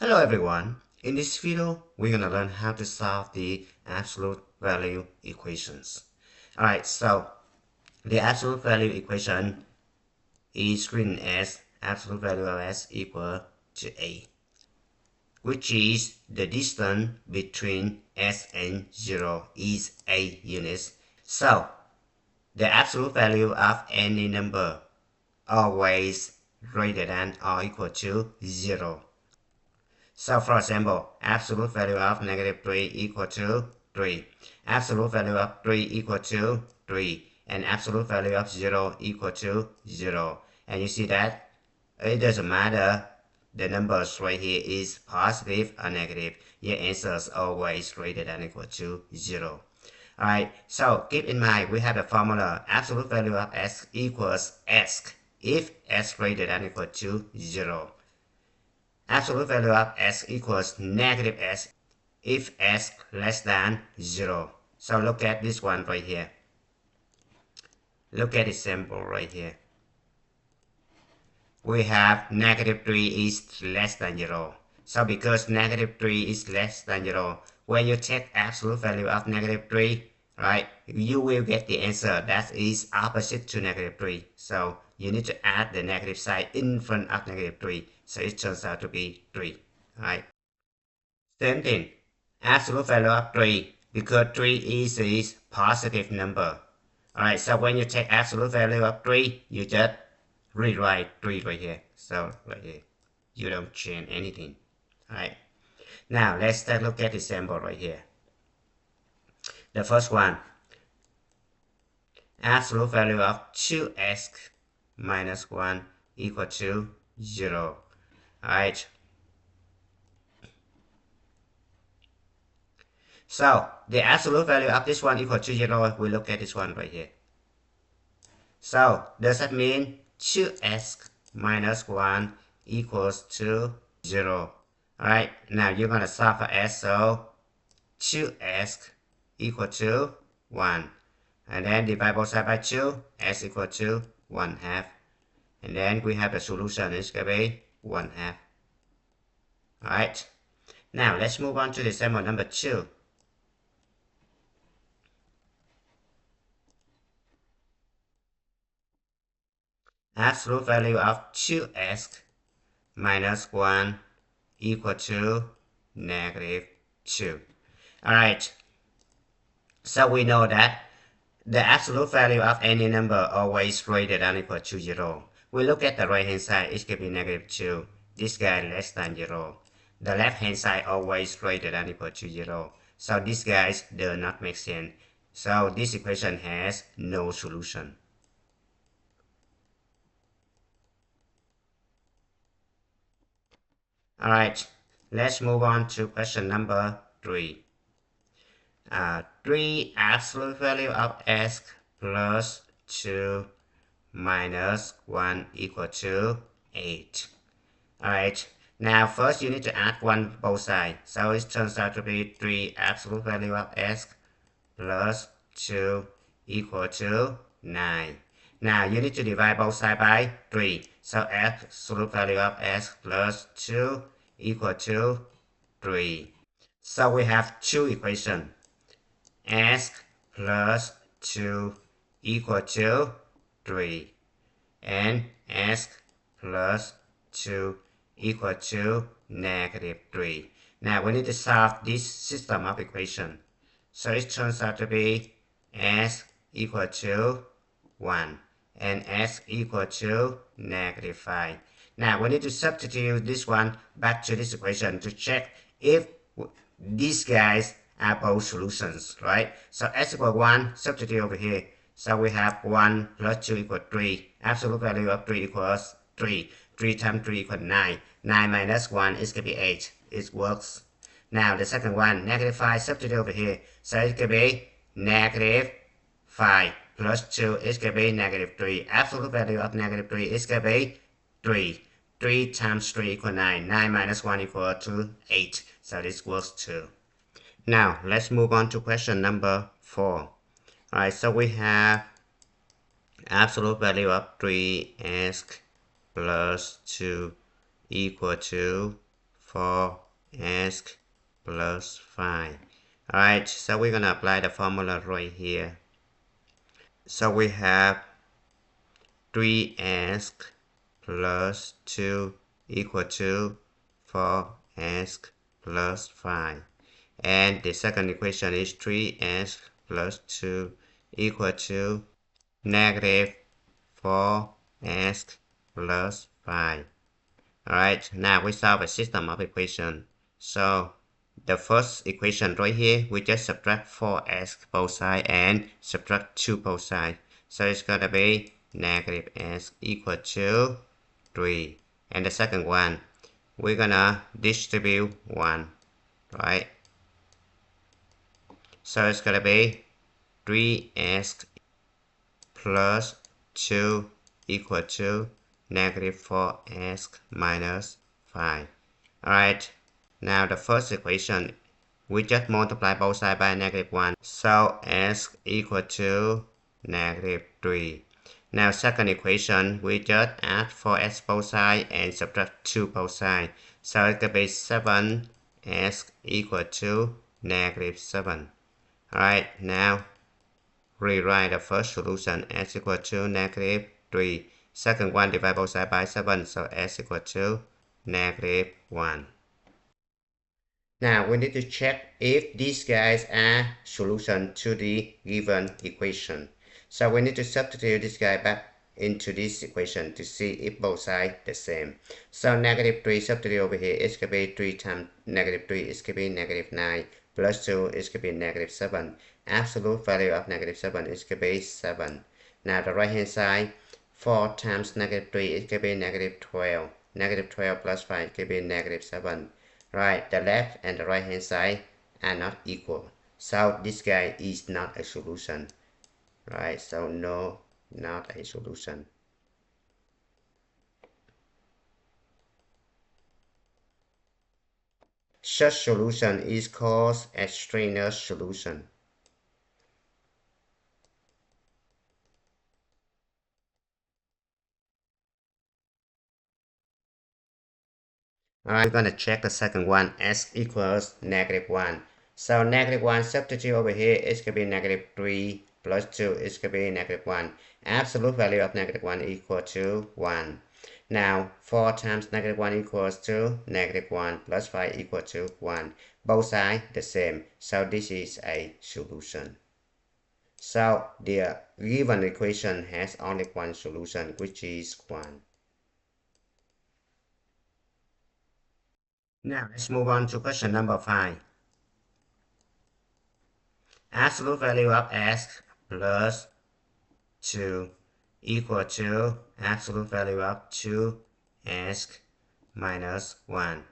Hello everyone. In this video, we're going to learn how to solve the absolute value equations. Alright, so the absolute value equation is written as absolute value of s equal to a, which is the distance between s and 0 is a units. So the absolute value of any number always greater than or equal to 0. So for example, absolute value of -3 equal to 3, absolute value of 3 equal to 3, and absolute value of 0 equal to 0. And you see that it doesn't matter the numbers right here is positive or negative, your answer is always greater than or equal to 0. Alright, so keep in mind we have the formula absolute value of s equals s if s greater than or equal to 0. Absolute value of s equals negative s if s less than 0. So look at this one right here. Look at the sample right here. We have -3 is less than 0. So because -3 is less than 0, when you take absolute value of -3, right, you will get the answer that is opposite to -3. So you need to add the negative sign in front of -3. So it turns out to be 3. Right. Same thing. Absolute value of 3 because 3 is a positive number. Alright, so when you take absolute value of 3, you just rewrite 3 right here. So right here. You don't change anything. Alright. Now let's take a look at the example right here. The first one. Absolute value of 2x minus 1 equal to 0. Alright. So the absolute value of this one equal to 0. We look at this one right here. So does that mean 2x minus 1 equals to 0? Alright, now you're going to solve for s, so 2x equal to 1. And then divide both sides by 2, s equal to 1/2. And then we have the solution, it's going to be 1/2. Alright, now let's move on to the example number 2. Absolute value of 2x minus 1 equal to -2. Alright, so we know that the absolute value of any number always greater than or equal to 0. We look at the right hand side, it could be -2. This guy less than 0. The left hand side always greater than or equal to 0. So these guys do not make sense. So this equation has no solution. Alright, let's move on to question number 3. 3 absolute value of s plus 2 minus 1 equal to 8. Alright, now first you need to add 1 both sides. So it turns out to be 3 absolute value of s plus 2 equal to 9. Now you need to divide both sides by 3. So absolute value of s plus 2 equal to 3. So we have two equations. S plus 2 equal to 3. And s plus 2 equal to -3. Now we need to solve this system of equation. So it turns out to be s equal to 1 and s equal to -5. Now we need to substitute this one back to this equation to check if these guys are both solutions, right? So s equal 1, substitute over here. So we have 1 plus 2 equals 3. Absolute value of 3 equals 3. 3 times 3 equals 9. 9 minus 1 is going to be 8. It works. Now the second one, -5, substitute over here. So it could be -5 plus 2 is going to be -3. Absolute value of -3 is going to be 3. 3 times 3 equals 9. 9 minus 1 equals to 8. So this works too. Now let's move on to question number 4. Alright, so we have absolute value of 3s plus 2 equal to 4x plus 5. Alright, so we're gonna apply the formula right here. So we have 3x plus 2 equal to 4x plus 5. And the second equation is 3x plus 2 equal to negative 4x plus 5. Alright, now we solve a system of equation. So the first equation right here, we just subtract 4x both sides and subtract 2 both sides. So it's gonna be negative x equal to 3. And the second one, we're gonna distribute 1, right? So it's gonna be 3x plus 2 equal to negative 4x minus 5. Alright, now the first equation, we just multiply both sides by negative 1. So x equal to negative 3. Now second equation, we just add 4x both sides and subtract 2 both sides. So it could be 7x equal to negative 7. Alright, now rewrite the first solution, x equal to negative 3. Second one, divide both sides by 7, so x equal to negative 1. Now we need to check if these guys are solution to the given equation. So we need to substitute this guy back into this equation to see if both sides the same. So negative 3 substitute over here, it's going to be 3 times negative 3, it's going to be negative 9, plus 2 is going to be negative 7. Absolute value of negative 7 is going to be 7. Now the right hand side, 4 times negative 3 is going to be negative 12. Negative 12 plus 5 is going to be negative 7. Right, the left and the right hand side are not equal. So this guy is not a solution. Right, so no, not a solution. Such solution is called extraneous solution. Alright, we're going to check the second one, x equals negative 1. So negative 1 substitute over here, it's going to be negative 3 plus 2 is going to be negative 1. Absolute value of negative 1 equal to 1. Now 4 times negative 1 equals to negative 1 plus 5 equal to 1. Both sides the same, so this is a solution. So the given equation has only one solution, which is 1. Now let's move on to question number 5. Absolute value of x plus 2 equal to absolute value of 2x minus 1.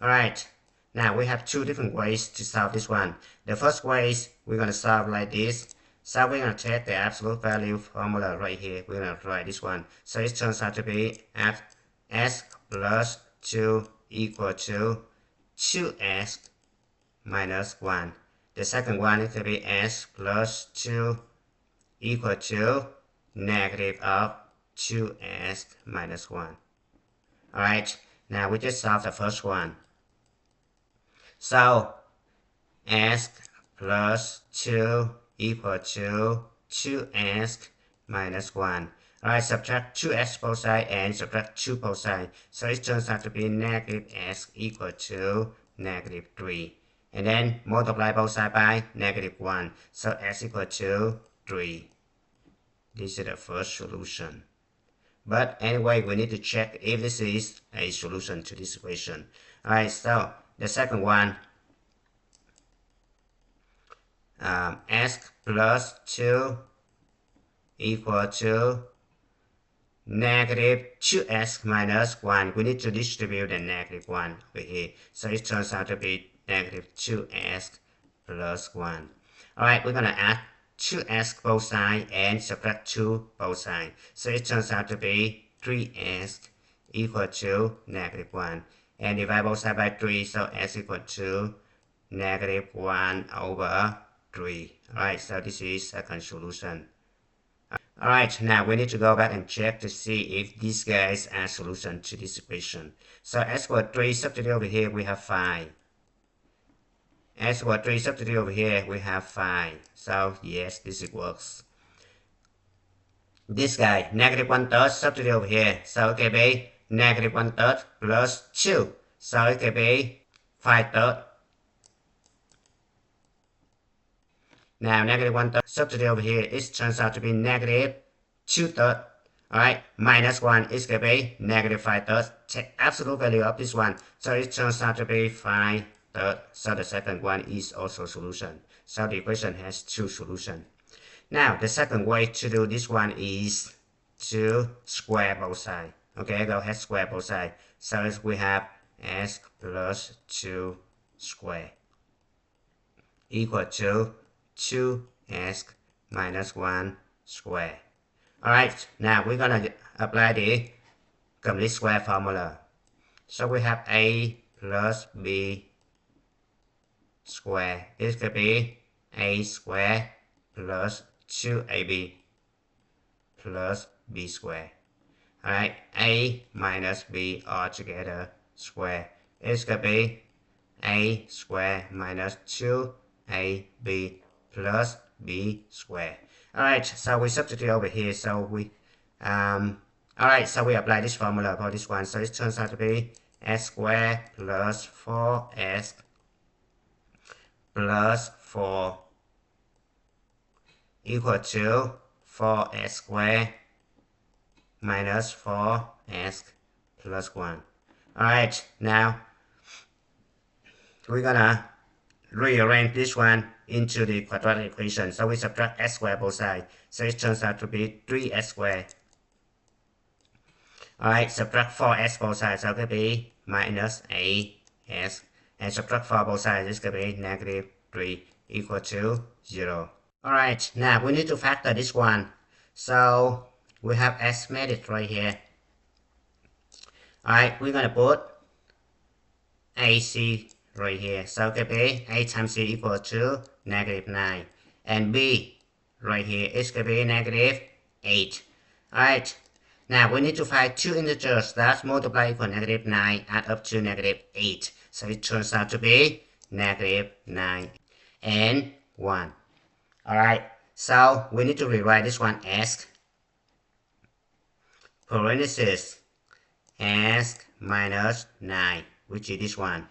Alright, now we have two different ways to solve this one. The first way is we're going to solve like this. So we're going to take the absolute value formula right here. We're going to write this one. So it turns out to be x plus 2 equal to 2x minus 1. The second one is going to be x plus 2 equal to negative of 2x minus 1. Alright, now we just solve the first one. So x plus 2 equal to 2x minus 1. Alright, subtract 2x both sides and subtract 2 both sides. So it turns out to be negative x equal to negative 3. And then multiply both sides by negative 1. So x equal to 3. This is the first solution. But anyway, we need to check if this is a solution to this equation. Alright, so the second one, x plus 2 equal to negative 2x minus 1. We need to distribute the negative 1 over here. So it turns out to be negative 2x plus 1. Alright, we're going to add 2x both sides and subtract 2 both sides. So it turns out to be 3x equal to negative 1. And divide both sides by 3, so x equal to negative 1 over 3. Alright, so this is second solution. Alright, now we need to go back and check to see if these guys are solution to this equation. So as for 3, substitute over here, we have 5. As for 3, substitute over here, we have 5. So yes, this works. This guy, negative 1/3, substitute over here. So it can be negative 1/3 plus 2. So it can be 5/3. Now negative 1/3, substitute over here, it turns out to be negative 2/3. Alright, minus 1 is going to be negative 5/3. Take absolute value of this one. So it turns out to be 5/3. So the second one is also solution. So the equation has 2 solutions. Now the second way to do this one is to square both sides. Okay, go ahead, square both sides. So we have s plus 2 square equal to 2s minus 1 square. Alright, now we're gonna apply the complete square formula. So we have a plus b square. This could be a square plus 2ab plus b square. Alright, a minus b all together square. It's gonna be a square minus 2ab plus b square. Alright, so we substitute over here. So we alright, so we apply this formula for this one. So it turns out to be s squared plus 4s plus 4 equal to 4s squared minus 4s plus 1. Alright, now we're gonna rearrange this one into the quadratic equation. So we subtract s squared both sides. So it turns out to be 3s squared. Alright, subtract 4s both sides. So it could be minus as. And subtract 4 both sides. This could be negative 3 equal to 0. Alright, now we need to factor this one. So we have s method right here. Alright, we're gonna put ac right here. So it could be a times c equal to negative 9. And b right here is going to be negative 8. Alright, now we need to find two integers that multiply equal negative 9 add up to negative 8. So it turns out to be negative 9 and 1. Alright, so we need to rewrite this one as parenthesis s minus 9, which is this one.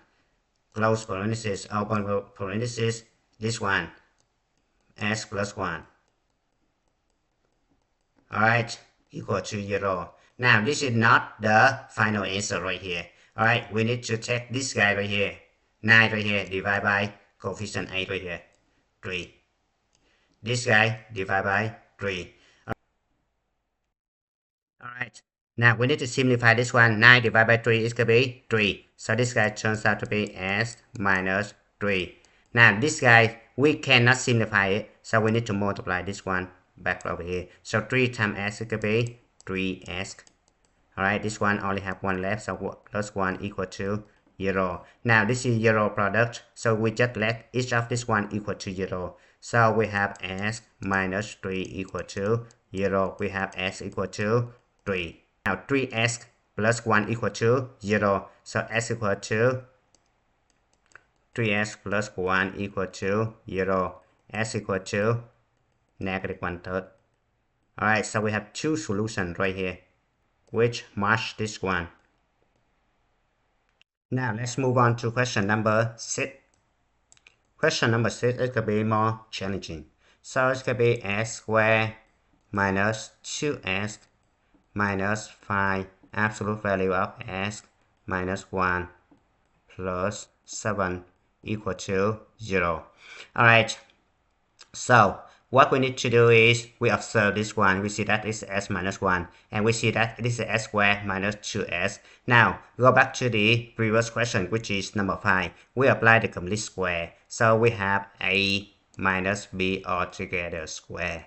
Close parenthesis, open parenthesis, this one, s plus 1. Alright, equal to 0. Now, this is not the final answer right here. Alright, we need to take this guy right here, 9 right here, divide by coefficient 8 right here, 3. This guy, divide by 3. Alright, now we need to simplify this one. 9 divided by 3 is going to be 3. So this guy turns out to be s minus 3. Now this guy, we cannot simplify it. So we need to multiply this one back over here. So 3 times s is going to be 3s. Alright, this one only have 1 left. So plus 1 equal to 0. Now this is 0 product. So we just let each of this one equal to 0. So we have s minus 3 equal to 0. We have s equal to 3. Now 3s plus 1 equal to 0. So s equal to 3s plus 1 equal to 0. S equal to negative 1/3. Alright, so we have two solutions right here, which match this one. Now let's move on to question number 6. Question number 6 is going to be more challenging. So it's going to be s squared minus 2s minus 5 absolute value of s minus 1 plus 7 equal to 0. Alright, so what we need to do is we observe this one. We see that it's s minus 1 and we see that it is s squared minus 2s. Now go back to the previous question, which is number 5. We apply the complete square. So we have a minus b all together square.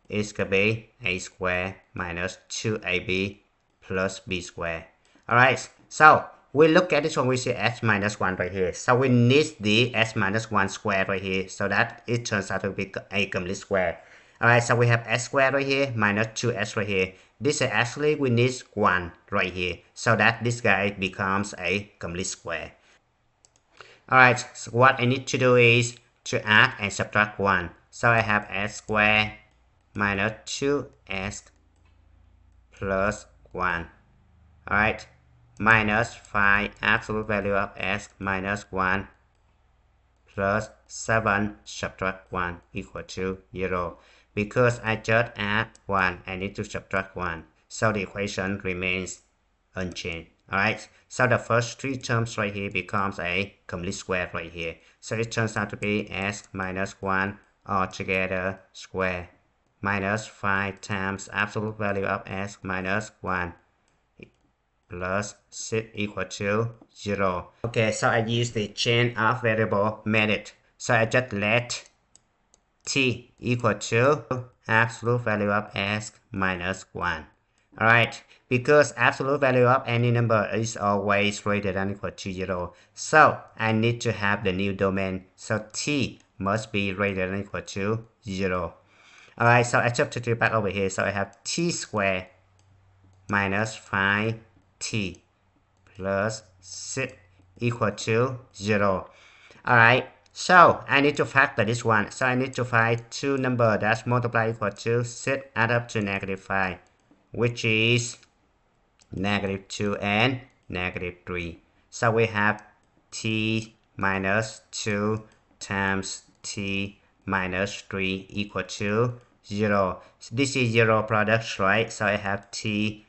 It's going to be a square minus 2ab plus b square. Alright, so we look at this one, we see s minus 1 right here. So we need the s minus 1 square right here so that it turns out to be a complete square. Alright, so we have s squared right here minus 2s right here. This is actually we need 1 right here so that this guy becomes a complete square. Alright, so what I need to do is to add and subtract 1. So I have s squared minus 2s plus 1. Alright, minus 5 absolute value of s minus 1 plus 7 subtract 1 equal to 0. Because I just add 1, I need to subtract 1. So the equation remains unchanged. Alright, so the first 3 terms right here becomes a complete square right here. So it turns out to be s minus 1 altogether square minus 5 times absolute value of s minus 1 plus 6 equal to 0. Okay, so I use the change of variable method. So I just let t equal to absolute value of s minus 1. Alright, because absolute value of any number is always greater than or equal to 0. So I need to have the new domain. So t must be greater than or equal to 0. Alright, so I substitute back over here. So I have t squared minus 5t plus 6 equal to 0. Alright, so I need to factor this one. So I need to find two numbers that multiply equal to 6 add up to negative 5, which is negative 2 and negative 3. So we have t minus 2 times t minus 3 equal to 0. So this is 0 product, right? So I have t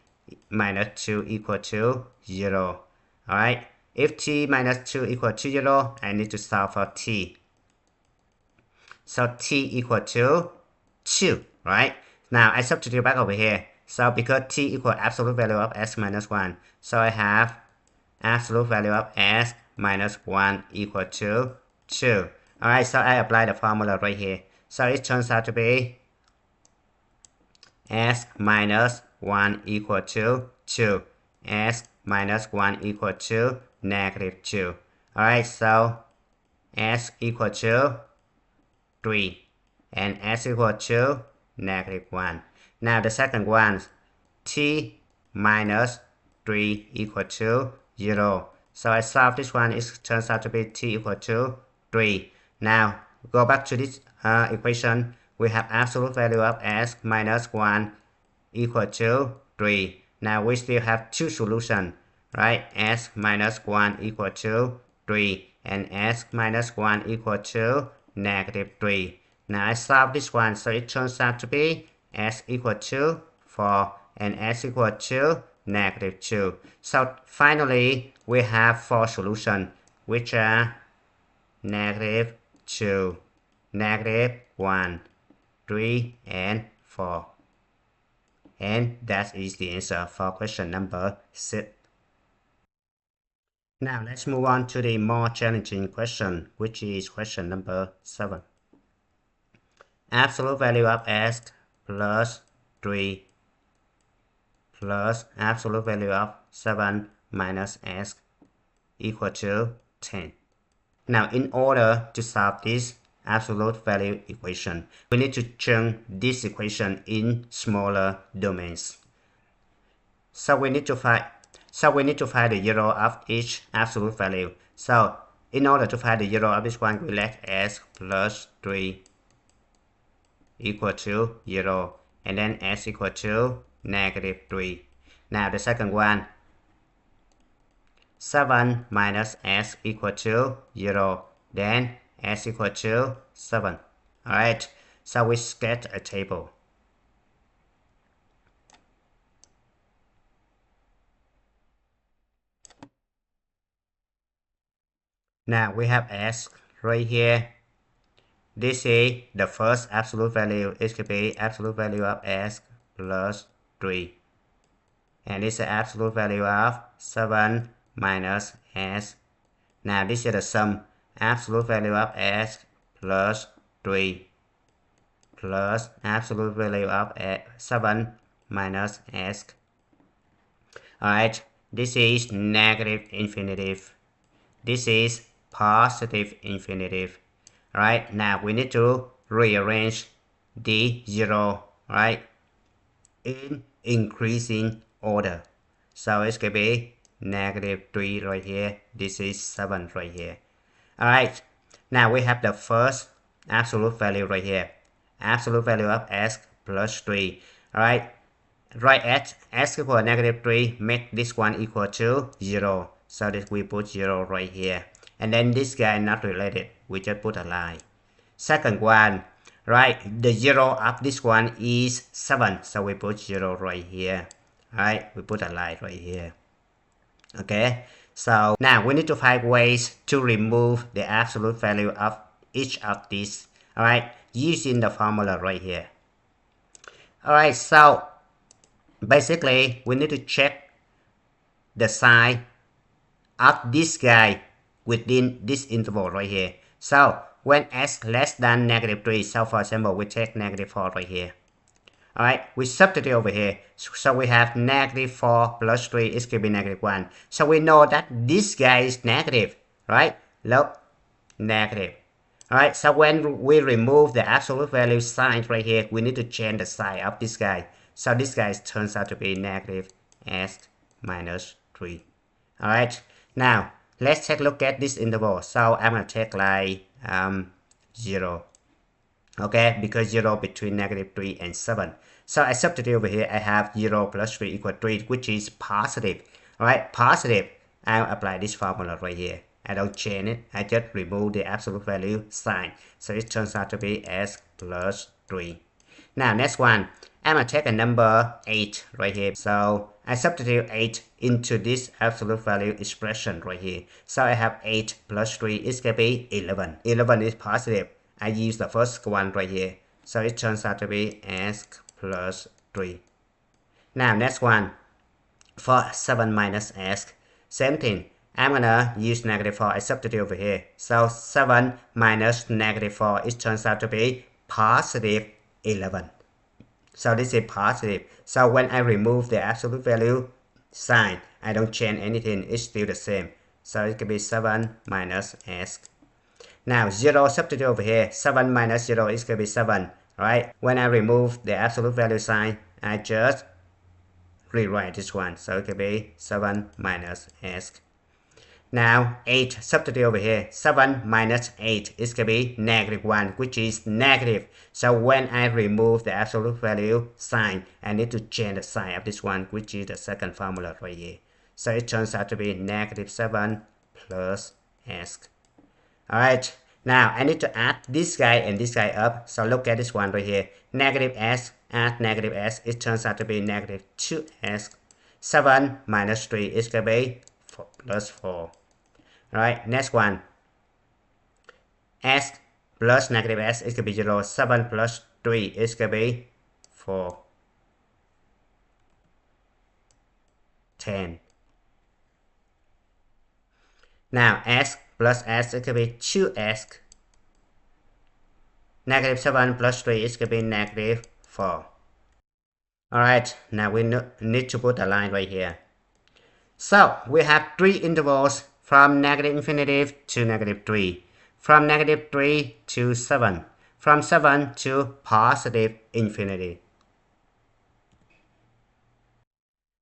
minus 2 equal to 0. Alright, if t minus 2 equal to 0, I need to solve for t. So t equal to 2, right? Now I substitute back over here. So because t equal absolute value of s minus 1, so I have absolute value of s minus 1 equal to 2. Alright, so I apply the formula right here. So it turns out to be s minus 1 equal to 2. S minus 1 equal to negative 2. Alright, so s equal to 3 and s equal to negative 1. Now the second one, t minus 3 equal to 0. So I solve this one, it turns out to be t equal to 3. Now go back to this equation. We have absolute value of s minus 1 equal to 3. Now we still have two solutions, right? S minus 1 equal to 3 and s minus 1 equal to negative 3. Now I solve this one, so it turns out to be s equal to 4 and s equal to negative 2. So finally, we have 4 solutions, which are negative 2, negative 1, 3, and 4. And that is the answer for question number 6. Now let's move on to the more challenging question, which is question number 7. Absolute value of s plus 3 plus absolute value of 7 minus s equal to 10. Now in order to solve this absolute value equation, we need to chunk this equation in smaller domains. So we need to find the 0 of each absolute value. So in order to find the 0 of this one, we let s plus 3 equal to 0 and then s equal to negative 3. Now the second one, 7 minus s equal to 0, then s equal to 7. Alright, so we sketch a table. Now we have s right here. This is the first absolute value. It could be absolute value of s plus 3. And this is the absolute value of 7 minus s. Now this is the sum. Absolute value of s plus 3 plus absolute value of 7 minus s. Alright, this is negative infinitive. This is positive infinitive. Alright, now we need to rearrange the 0, right, in increasing order. So it's going to be -3 right here. This is 7 right here. Alright, now we have the first absolute value right here. Absolute value of s plus 3. Alright, write s equal -3, make this one equal to 0. So that we put 0 right here. And then this guy not related, we just put a line. Second one, right, the 0 of this one is 7. So we put 0 right here. Alright, we put a line right here. Okay, so now we need to find ways to remove the absolute value of each of these. Alright, using the formula right here. Alright, so basically we need to check the sign of this guy within this interval right here. So when s less than -3, so for example we take -4 right here. Alright, we substitute over here. So we have -4 plus 3 is going to be -1. So we know that this guy is negative, right? Look, negative. Alright, so when we remove the absolute value sign right here, we need to change the sign of this guy. So this guy turns out to be negative s minus 3. Alright, now let's take a look at this interval. So I'm going to take like 0. Okay, because 0 between -3 and 7. So I substitute over here, I have 0 plus 3 equal 3, which is positive. Alright, positive. I'll apply this formula right here. I don't change it, I just remove the absolute value sign. So it turns out to be s plus 3. Now, next one, I'm going to take a number 8 right here. So I substitute 8 into this absolute value expression right here. So I have 8 plus 3 is going to be 11. 11 is positive. I use the first one right here. So it turns out to be s plus 3. Now, next one, for 7 minus s, same thing. I'm gonna use -4. I substitute over here. So 7 minus -4, it turns out to be positive 11. So this is positive. So when I remove the absolute value sign, I don't change anything. It's still the same. So it can be 7 minus s. Now 0 substitute over here. 7 minus 0 is going to be 7. Right? When I remove the absolute value sign, I just rewrite this one. So it can be 7 minus s. Now 8 substitute over here. 7 minus 8 is going to be -1, which is negative. So when I remove the absolute value sign, I need to change the sign of this one, which is the second formula right here. So it turns out to be -7 plus s. Alright, now I need to add this guy and this guy up. So look at this one right here. -s, add -s, it turns out to be -2s. 7 minus 3 is going to be plus 4. Alright, next one. S plus -s is going to be 0. 7 plus 3 is going to be 4. 10. Now s plus s is going to be 2s. -7 plus 3 is going to be -4. Alright, now we need to put a line right here. So we have 3 intervals from -infinity to -3, from -3 to 7, from 7 to positive infinity.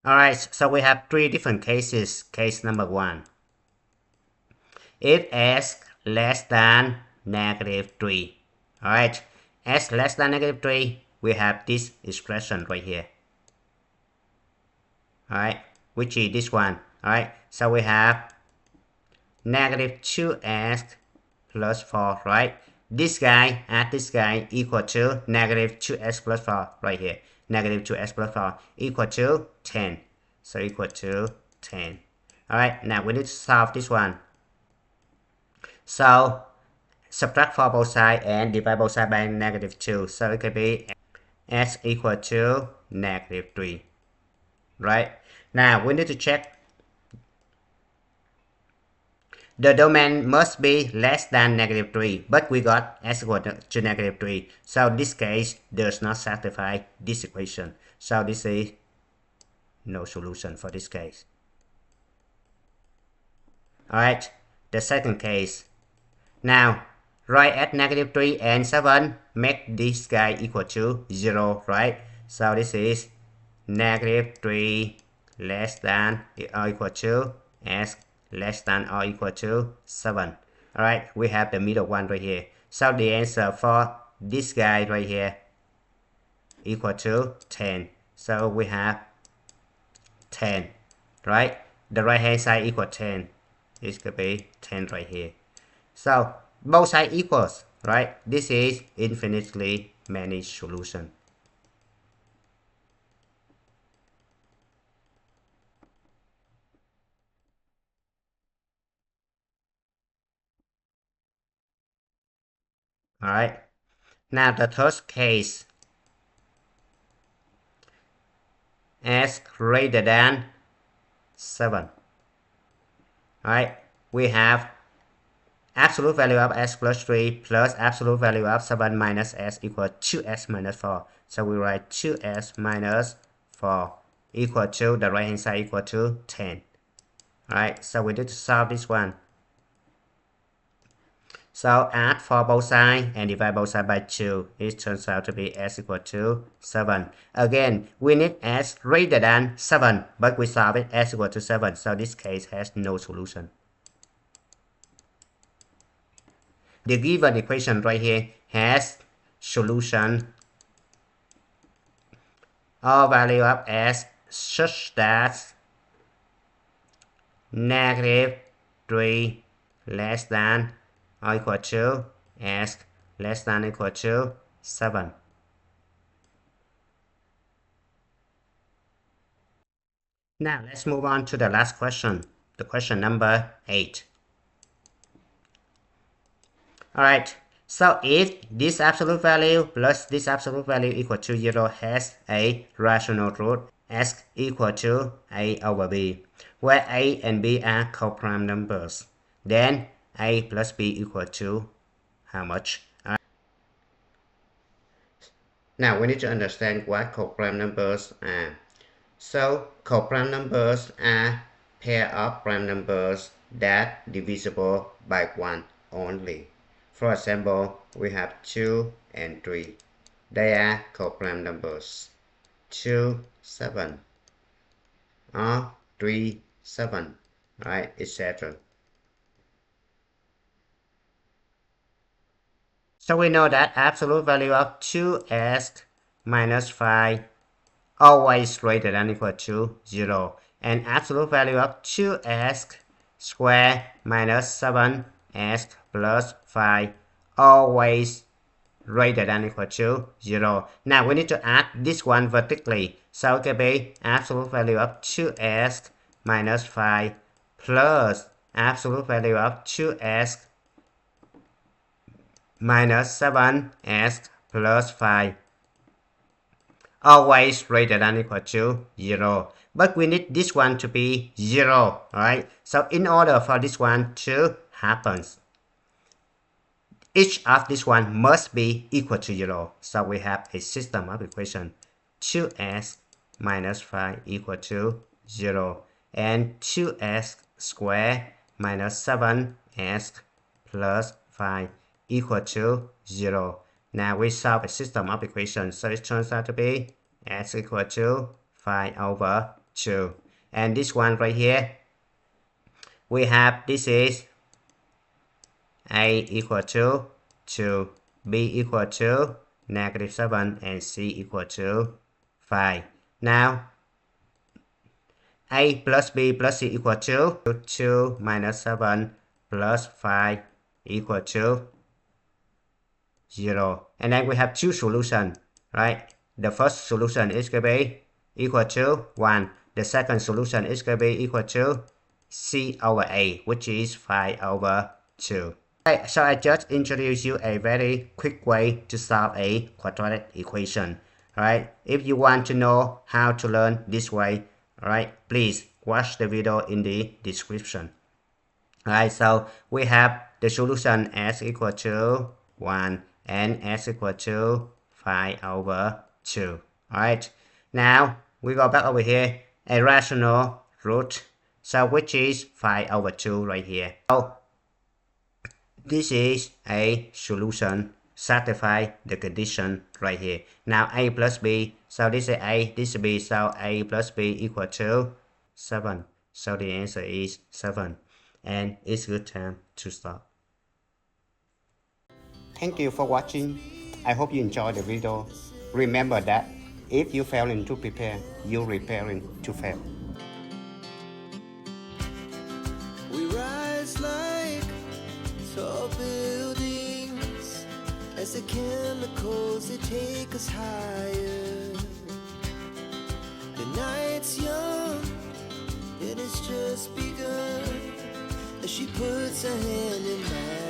Alright, so we have 3 different cases. Case number 1. If s less than -3. Alright, s less than -3, we have this expression right here. Alright, which is this one. Alright, so we have -2s plus 4, right? This guy and this guy equal to -2s plus 4 right here. -2s plus 4 equal to 10. So equal to 10. Alright, now we need to solve this one. So subtract 4 both sides and divide both sides by -2. So it could be s equal to -3. Right? Now we need to check. The domain must be less than -3, but we got s equal to -3. So this case does not satisfy this equation. So this is no solution for this case. Alright, the second case. Now, right at negative 3 and 7, make this guy equal to 0, right? So this is negative 3 less than or equal to s less than or equal to 7. Alright, we have the middle one right here. So the answer for this guy right here equal to 10. So we have 10, right? The right hand side equal 10. It could be 10 right here. So both sides equals, right? This is infinitely many solution. Alright. Now the third case. S greater than 7. Alright. We have absolute value of s plus 3 plus absolute value of 7 minus s equal 2s minus 4. So we write 2s minus 4 equal to the right hand side equal to 10. Alright, so we need to solve this one. So add for both sides and divide both sides by 2. It turns out to be s equal to 7. Again, we need s greater than 7, but we solve it s equal to 7. So this case has no solution. The given equation right here has solution or value of s such that negative 3 less than or equal to s less than or equal to 7. Now let's move on to the last question, the question number 8. Alright, so if this absolute value plus this absolute value equal to 0 has a rational root, s equal to a over b, where a and b are co-prime numbers, then a plus b equal to how much? Now we need to understand what co-prime numbers are. So co-prime numbers are pair of prime numbers that divisible by 1 only. For example, we have 2 and 3. They are co-prime numbers. 2, 7, or 3, 7, right, etc. So we know that absolute value of 2s minus 5 always greater than or equal to 0. And absolute value of 2s squared minus 7s plus 5 always greater than or equal to 0. Now we need to add this one vertically. So it can be absolute value of 2s minus 5 plus absolute value of 2s minus 7s plus 5 always greater than or equal to 0. But we need this one to be 0, right? So in order for this one to happen, each of this one must be equal to 0. So we have a system of equation 2s minus 5 equal to 0 and 2s squared minus 7s plus 5 equal to 0. Now we solve a system of equations, so it turns out to be s equal to 5 over 2. And this one right here, we have this is a equal to 2, b equal to negative 7, and c equal to 5. Now, a plus b plus c equal to 2 minus 7 plus 5 equal to 0. And then we have two solutions, right? The first solution is going to be equal to 1. The second solution is going to be equal to c over a, which is 5 over 2. Right, so I just introduced you a very quick way to solve a quadratic equation. Right? If you want to know how to learn this way, right, please watch the video in the description. Alright, so we have the solution s equal to 1 and s equal to 5 over 2. Alright, now we go back over here, a rational root, so which is 5 over 2 right here. So This is a solution, satisfy the condition right here. Now a plus b, so this is a, this is b, so a plus b equal to 7. So the answer is 7. And it's good time to stop. Thank you for watching. I hope you enjoyed the video. Remember that if you failing to prepare, you're preparing to fail. We rise like tall buildings as the chemicals they take us higher. The night's young and it's just begun as she puts her hand in mine.